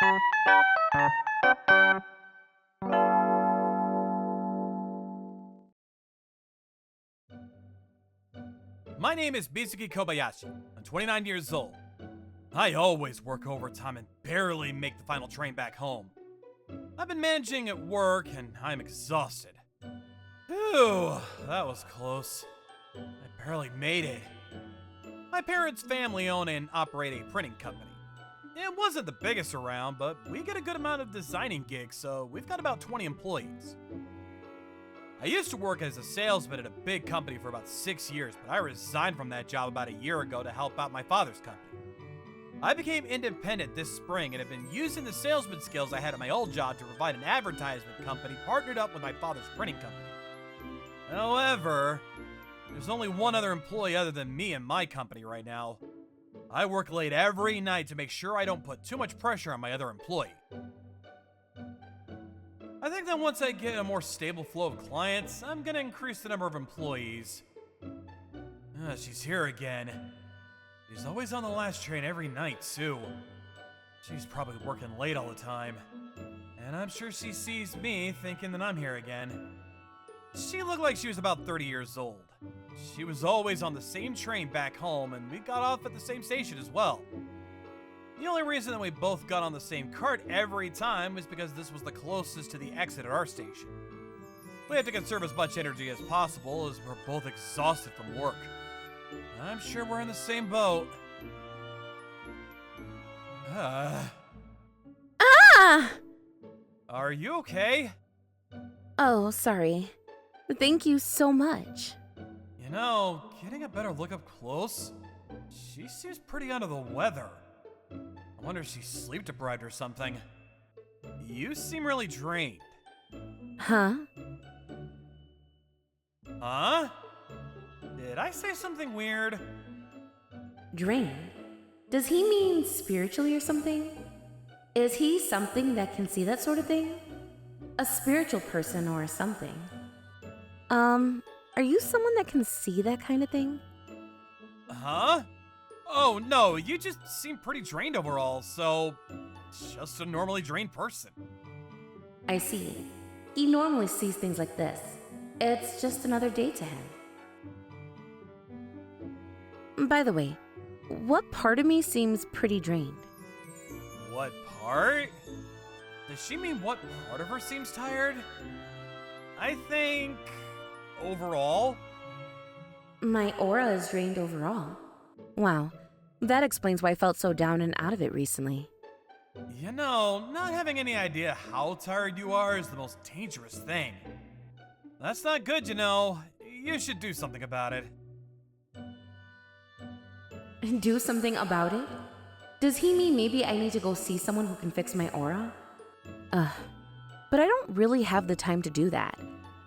My name is Mizuki Kobayashi. I'm 29 years old. I always work overtime and barely make the final train back home. I've been managing at work and I'm exhausted. Phew, that was close. I barely made it. My parents' family own and operate a printing company. It wasn't the biggest around, but we get a good amount of designing gigs, so we've got about 20 employees. I used to work as a salesman at a big company for about 6 years, but I resigned from that job about a year ago to help out my father's company. I became independent this spring and have been using the salesman skills I had at my old job to provide an advertisement company partnered up with my father's printing company. However, there's only one other employee other than me in my company right now. I work late every night to make sure I don't put too much pressure on my other employee. I think that once I get a more stable flow of clients, I'm gonna increase the number of employees. She's here again. She's always on the last train every night, too. She's probably working late all the time. And I'm sure she sees me thinking that I'm here again. She looked like she was about 30 years old. She was always on the same train back home, and we got off at the same station as well. The only reason that we both got on the same cart every time was because this was the closest to the exit at our station. We have to conserve as much energy as possible as we're both exhausted from work. I'm sure we're in the same boat. Ah! Are you okay? Oh, sorry. Thank you so much. You know, getting a better look up close, she seems pretty under the weather. I wonder if she's sleep deprived or something. You seem really drained. Huh? Huh? Did I say something weird? Drained? Does he mean spiritually or something? Is he something that can see that sort of thing? A spiritual person or something? Are you someone that can see that kind of thing? Huh? Oh no, you just seem pretty drained overall, so just a normally drained person. I see. He normally sees things like this. It's just another day to him. By the way, what part of me seems pretty drained? What part? Does she mean what part of her seems tired? I think overall. My aura is drained overall. Wow, that explains why I felt so down and out of it recently. You know, not having any idea how tired you are is the most dangerous thing. That's not good, you know. You should do something about it. Do something about it? Does he mean maybe I need to go see someone who can fix my aura? But I don't really have the time to do that.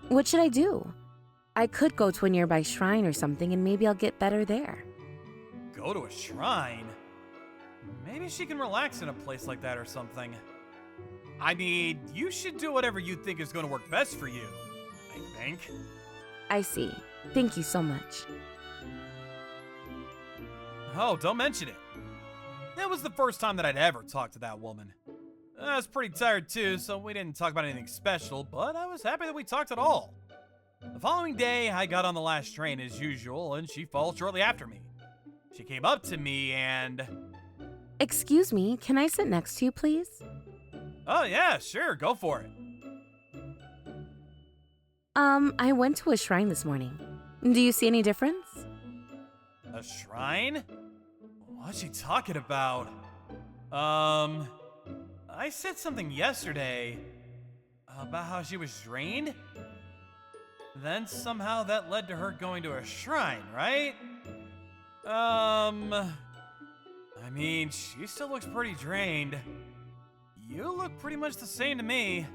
What should I do? I could go to a nearby shrine or something and maybe I'll get better there. Go to a shrine? Maybe she can relax in a place like that or something. I mean, you should do whatever you think is going to work best for you, I think. I see. Thank you so much. Oh, don't mention it. That was the first time that I'd ever talked to that woman. I was pretty tired too, so we didn't talk about anything special, but I was happy that we talked at all. The following day, I got on the last train as usual, and she followed shortly after me. She came up to me and... Excuse me, can I sit next to you, please? Oh yeah, sure, go for it. I went to a shrine this morning. Do you see any difference? A shrine? What's she talking about? I said something yesterday about how she was drained. Then somehow that led to her going to a shrine, right? I mean, she still looks pretty drained. You look pretty much the same to me.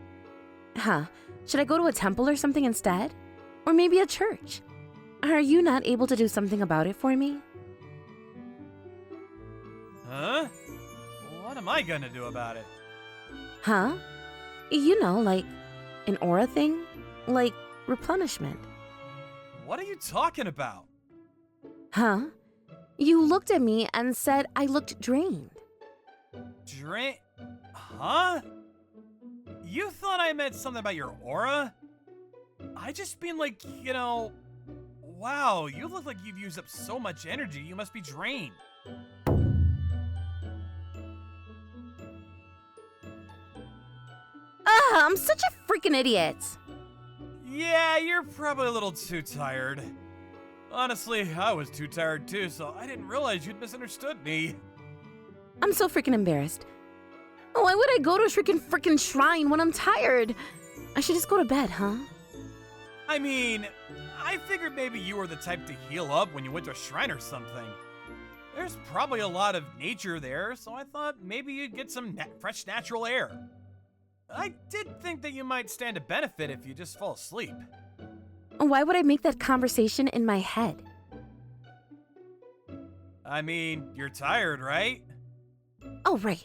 Huh. Should I go to a temple or something instead? Or maybe a church? Are you not able to do something about it for me? Huh? What am I gonna do about it? Huh? You know, like an aura thing? Like replenishment. What are you talking about? Huh? You looked at me and said I looked drained. Drain? Huh? You thought I meant something about your aura? I just mean like, wow, you look like you've used up so much energy, you must be drained. I'm such a freaking idiot. Yeah, you're probably a little too tired. Honestly, I was too tired too, so I didn't realize you'd misunderstood me. I'm so freaking embarrassed. Why would I go to a freaking shrine when I'm tired? I should just go to bed, huh? I mean, I figured maybe you were the type to heal up when you went to a shrine or something. There's probably a lot of nature there, so I thought maybe you'd get some fresh natural air. I did think that you might stand to benefit if you just fall asleep. Why would I make that conversation in my head? I mean, you're tired, right? Oh, right.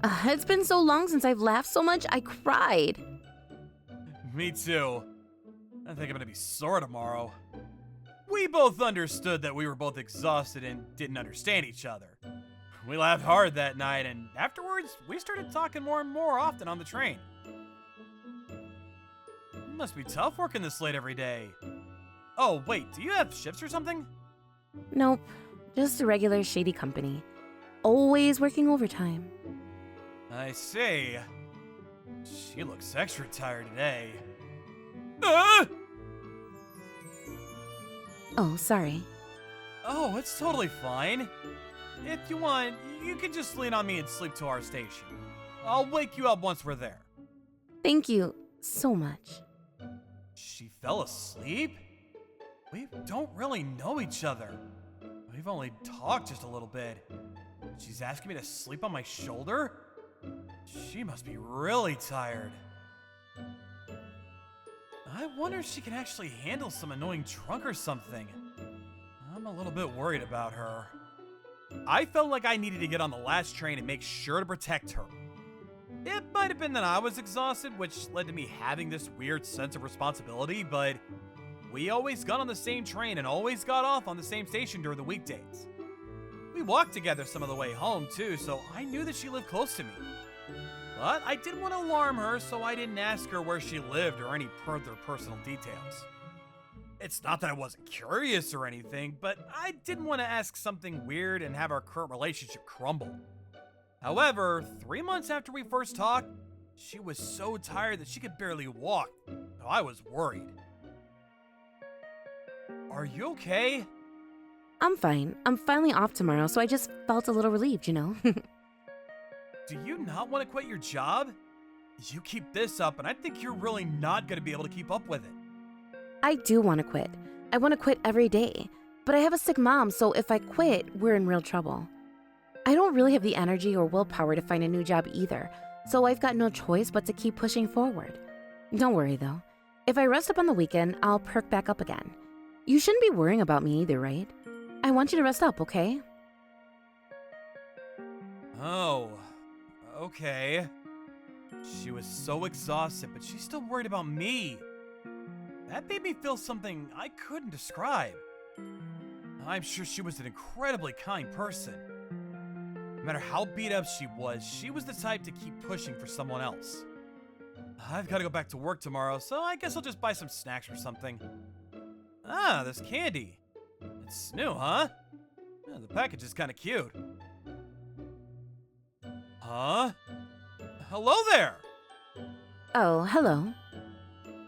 It's been so long since I've laughed so much, I cried. Me too. I think I'm gonna be sore tomorrow. We both understood that we were both exhausted and didn't understand each other. We laughed hard that night, and afterwards, we started talking more and more often on the train. It must be tough working this late every day. Oh, wait, do you have shifts or something? Nope, just a regular shady company. Always working overtime. I see. She looks extra tired today. Ah! Oh, sorry. Oh, it's totally fine. If you want, you can just lean on me and sleep to our station. I'll wake you up once we're there. Thank you so much. She fell asleep? We don't really know each other. We've only talked just a little bit. She's asking me to sleep on my shoulder? She must be really tired. I wonder if she can actually handle some annoying drunk or something. I'm a little bit worried about her. I felt like I needed to get on the last train and make sure to protect her. It might have been that I was exhausted, which led to me having this weird sense of responsibility, but we always got on the same train and always got off on the same station during the weekdays. We walked together some of the way home too, so I knew that she lived close to me. But I didn't want to alarm her, so I didn't ask her where she lived or any further personal details. It's not that I wasn't curious or anything, but I didn't want to ask something weird and have our current relationship crumble. However, 3 months after we first talked, she was so tired that she could barely walk, so I was worried. Are you okay? I'm fine. I'm finally off tomorrow, so I just felt a little relieved, Do you not want to quit your job? You keep this up, and I think you're really not going to be able to keep up with it. I do want to quit. I want to quit every day. But I have a sick mom, so if I quit, we're in real trouble. I don't really have the energy or willpower to find a new job either, so I've got no choice but to keep pushing forward. Don't worry though. If I rest up on the weekend, I'll perk back up again. You shouldn't be worrying about me either, right? I want you to rest up, okay? Oh, okay. She was so exhausted, but she's still worried about me. That made me feel something I couldn't describe. I'm sure she was an incredibly kind person. No matter how beat up she was the type to keep pushing for someone else. I've got to go back to work tomorrow, so I guess I'll just buy some snacks or something. Ah, there's candy. It's new, huh? Yeah, the package is kind of cute. Huh? Hello there! Oh, hello.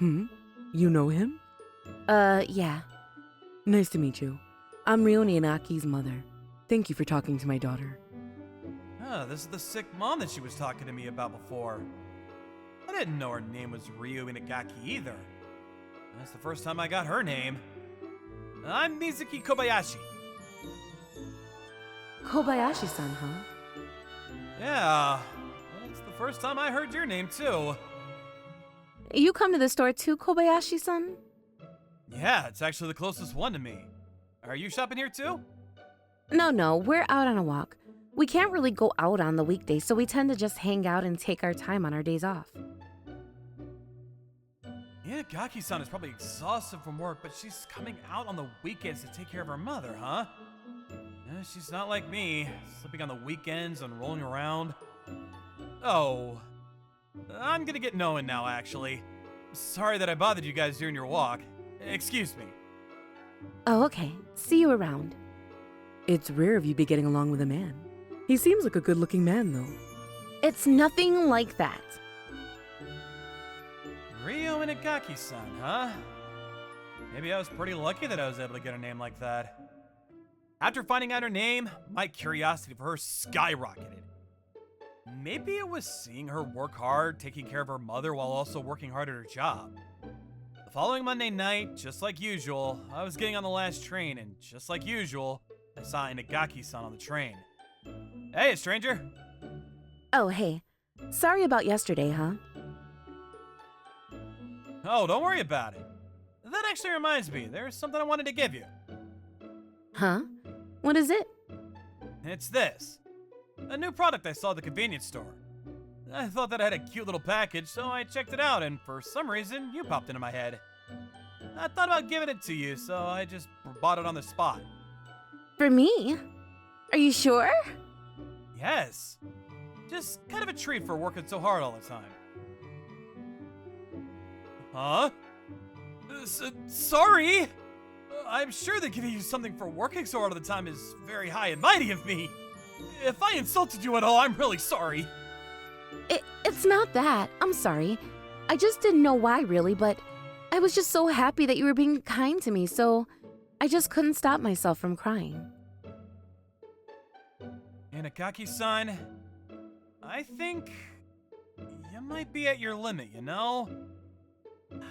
You know him? Yeah. Nice to meet you. I'm Rioni Inaki's mother. Thank you for talking to my daughter. Ah, this is the sick mom that she was talking to me about before. I didn't know her name was Ryu Inagaki either. That's the first time I got her name. I'm Mizuki Kobayashi. Kobayashi-san, huh? Yeah, that's the first time I heard your name too. You come to the store too, Kobayashi-san? Yeah, it's actually the closest one to me. Are you shopping here too? No, we're out on a walk. We can't really go out on the weekdays, so we tend to just hang out and take our time on our days off. Inagaki-san is probably exhausted from work, but she's coming out on the weekends to take care of her mother, huh? She's not like me, sleeping on the weekends and rolling around. Oh, I'm gonna get going now, actually. Sorry that I bothered you guys during your walk. Excuse me. Oh, okay. See you around. It's rare of you be getting along with a man. He seems like a good-looking man, though. It's nothing like that. Ryo Inagaki-san, huh? Maybe I was pretty lucky that I was able to get a name like that. After finding out her name, my curiosity for her skyrocketed. Maybe it was seeing her work hard, taking care of her mother while also working hard at her job. The following Monday night, just like usual, I was getting on the last train, and just like usual, I saw Inagaki-san on the train. Hey, stranger! Oh, hey. Sorry about yesterday, huh? Oh, don't worry about it. That actually reminds me, there's something I wanted to give you. Huh? What is it? It's this. A new product I saw at the convenience store. I thought that I had a cute little package, so I checked it out, and for some reason, you popped into my head. I thought about giving it to you, so I just bought it on the spot. For me? Are you sure? Yes. Just kind of a treat for working so hard all the time. Huh? Sorry! I'm sure that giving you something for working so hard all the time is very high and mighty of me. If I insulted you at all, I'm really sorry. It's not that. I'm sorry. I just didn't know why, really, but I was just so happy that you were being kind to me, so I just couldn't stop myself from crying. Inagaki-san, I think you might be at your limit, you know?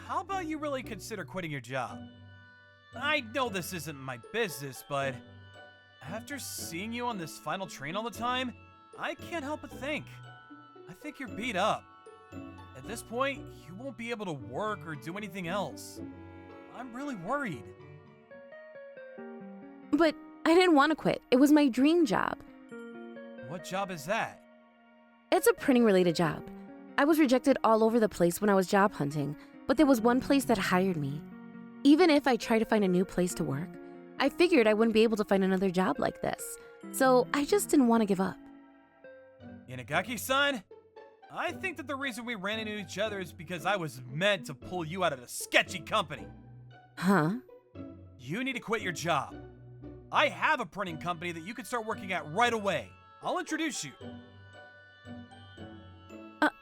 How about you really consider quitting your job? I know this isn't my business, but after seeing you on this final train all the time, I can't help but think. I think you're beat up. At this point, you won't be able to work or do anything else. I'm really worried. But I didn't want to quit. It was my dream job. What job is that? It's a printing-related job. I was rejected all over the place when I was job hunting, but there was one place that hired me. Even if I tried to find a new place to work, I figured I wouldn't be able to find another job like this. So I just didn't want to give up. Inagaki-san, I think that the reason we ran into each other is because I was meant to pull you out of a sketchy company. Huh? You need to quit your job. I have a printing company that you can start working at right away. I'll introduce you.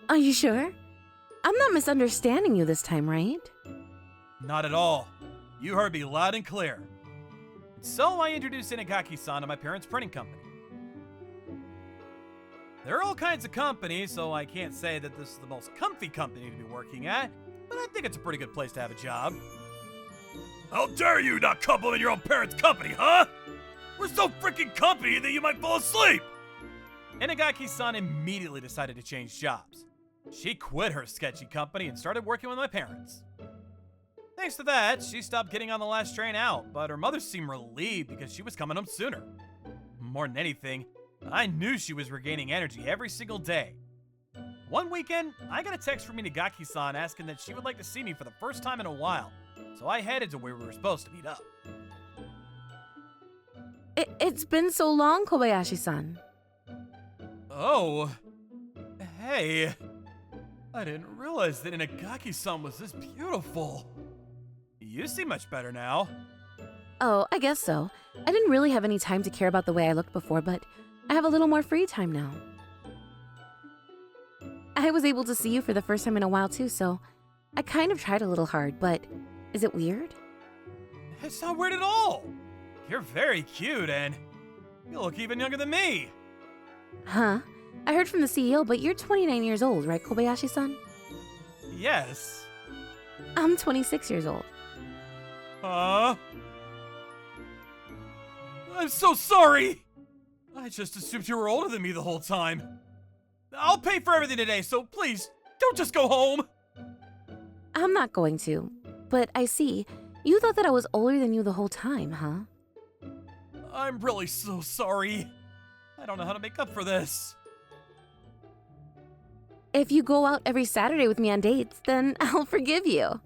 Are you sure? I'm not misunderstanding you this time, right? Not at all. You heard me loud and clear. So I introduced Inagaki-san to my parents' printing company. There are all kinds of companies, so I can't say that this is the most comfy company to be working at, but I think it's a pretty good place to have a job. How dare you not compliment your own parents' company, huh? We're so freaking comfy that you might fall asleep! Inagaki-san immediately decided to change jobs. She quit her sketchy company and started working with my parents. Thanks to that, she stopped getting on the last train out, but her mother seemed relieved because she was coming home sooner. More than anything, I knew she was regaining energy every single day. One weekend, I got a text from Inagaki-san asking that she would like to see me for the first time in a while, so I headed to where we were supposed to meet up. It's been so long, Kobayashi-san. Oh, hey. I didn't realize that Inagaki-san was this beautiful. You seem much better now. Oh, I guess so. I didn't really have any time to care about the way I looked before, but I have a little more free time now. I was able to see you for the first time in a while too, so I kind of tried a little hard, but is it weird? It's not weird at all. You're very cute and you look even younger than me. Huh? I heard from the CEO, but you're 29 years old, right, Kobayashi-san? Yes. I'm 26 years old. Huh? I'm so sorry. I just assumed you were older than me the whole time. I'll pay for everything today, so please, don't just go home. I'm not going to, but I see. You thought that I was older than you the whole time, huh? I'm really so sorry. I don't know how to make up for this. If you go out every Saturday with me on dates, then I'll forgive you.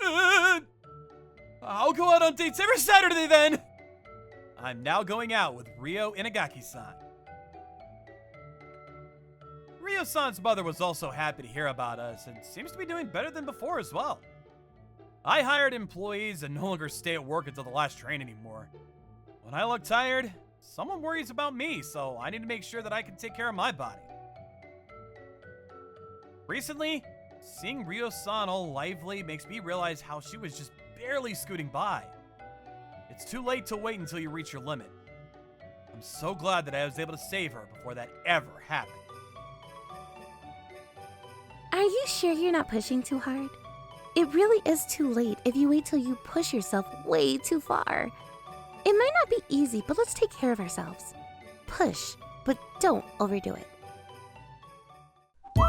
I'll go out on dates every Saturday then. I'm now going out with Ryo Inagaki-san. Ryo Ryo-san's mother was also happy to hear about us and seems to be doing better than before as well. I hired employees and no longer stay at work until the last train anymore. When I look tired, someone worries about me, so I need to make sure that I can take care of my body. Recently, seeing Ryo-san all lively makes me realize how she was just barely scooting by. It's too late to wait until you reach your limit. I'm so glad that I was able to save her before that ever happened. Are you sure you're not pushing too hard? It really is too late if you wait till you push yourself way too far. It might not be easy, but let's take care of ourselves. Push, but don't overdo it.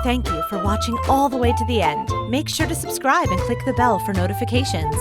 Thank you for watching all the way to the end. Make sure to subscribe and click the bell for notifications.